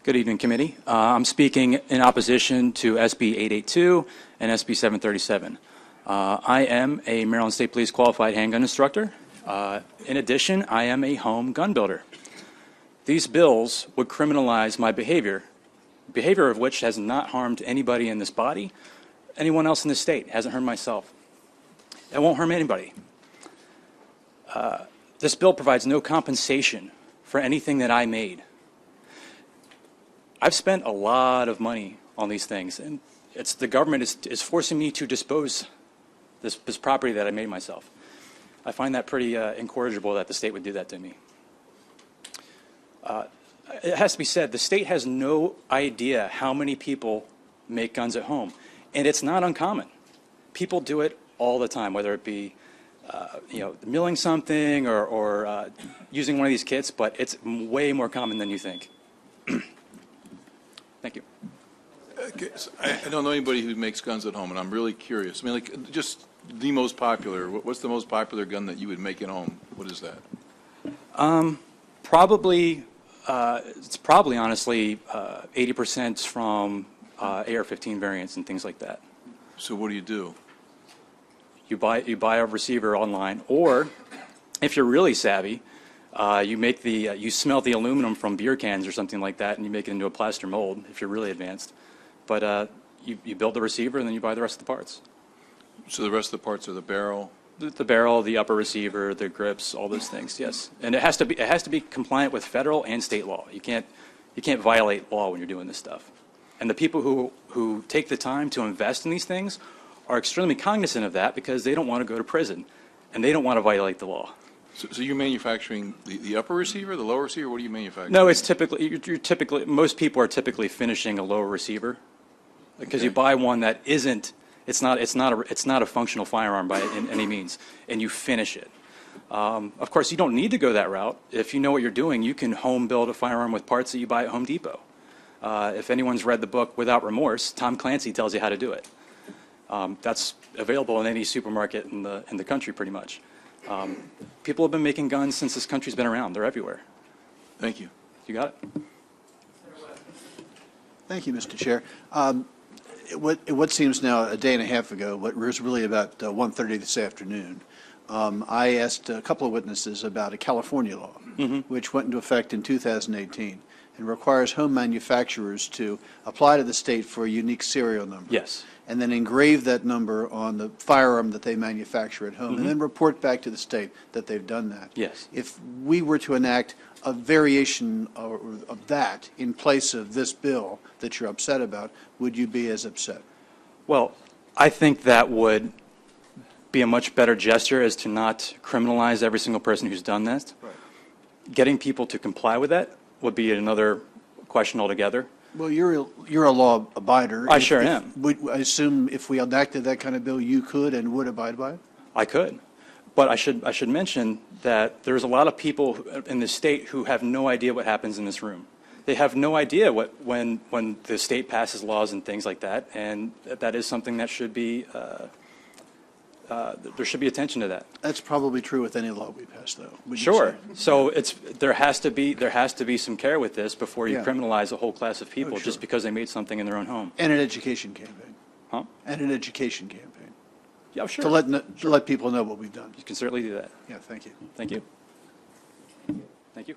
Good evening, committee. I'm speaking in opposition to SB 882 and SB 737. I am a Maryland State Police qualified handgun instructor. In addition, I am a home gun builder. These bills would criminalize my behavior of which has not harmed anybody in this body, anyone else in this state, hasn't harmed myself. It won't harm anybody. This bill provides no compensation for anything that I made. I've spent a lot of money on these things, and the government is forcing me to dispose this property that I made myself. I find that pretty incorrigible that the state would do that to me. It has to be said, the state has no idea how many people make guns at home, and it's not uncommon. People do it all the time, whether it be milling something or using one of these kits, but it's way more common than you think. Thank you. Okay, so I don't know anybody who makes guns at home, and I'm really curious. I mean, like, just the most popular. What's the most popular gun that you would make at home? What is that? It's probably honestly 80% from AR-15 variants and things like that. So what do? You buy a receiver online, or if you're really savvy, you smelt the aluminum from beer cans or something like that, and you make it into a plaster mold if you're really advanced. But you build the receiver, and then you buy the rest of the parts. So the rest of the parts are the barrel? The barrel, the upper receiver, the grips, all those things. Yes, and it has to be compliant with federal and state law. You can't violate law when you're doing this stuff. And the people who take the time to invest in these things are extremely cognizant of that because they don't want to go to prison, and they don't want to violate the law. So you're manufacturing the upper receiver, the lower receiver? What are you manufacturing? No, it's typically most people are typically finishing a lower receiver because you buy one that isn't. It's not a functional firearm by any means, and you finish it. Of course, you don't need to go that route. If you know what you're doing, you can home build a firearm with parts that you buy at Home Depot. If anyone's read the book Without Remorse, Tom Clancy tells you how to do it. That's available in any supermarket in the country, pretty much. People have been making guns since this country's been around. They're everywhere. Thank you. You got it. Thank you, Mr. Chair. What seems now a day and a half ago, what was really about 1:30 this afternoon, I asked a couple of witnesses about a California law, which went into effect in 2018 and requires home manufacturers to apply to the state for a unique serial number. Yes. And then engrave that number on the firearm that they manufacture at home, and then report back to the state that they've done that. Yes. If we were to enact a variation of that in place of this bill that you're upset about, would you be as upset? Well, I think that would be a much better gesture as to not criminalize every single person who's done this. Right. Getting people to comply with that would be another question altogether. Well, you're a law abider. I sure am. I assume if we enacted that kind of bill, you could and would abide by it? I could. But I should mention that there's a lot of people in the state who have no idea what happens in this room. They have no idea when the state passes laws and things like that, and that is something that should be there should be attention to that. That's probably true with any law we pass, though. Sure. So there has to be some care with this before you criminalize a whole class of people just because they made something in their own home. And an education campaign. Huh? And an education campaign. Yeah, sure. To let people know what we've done. You can certainly do that. Yeah, thank you. Thank you. Thank you.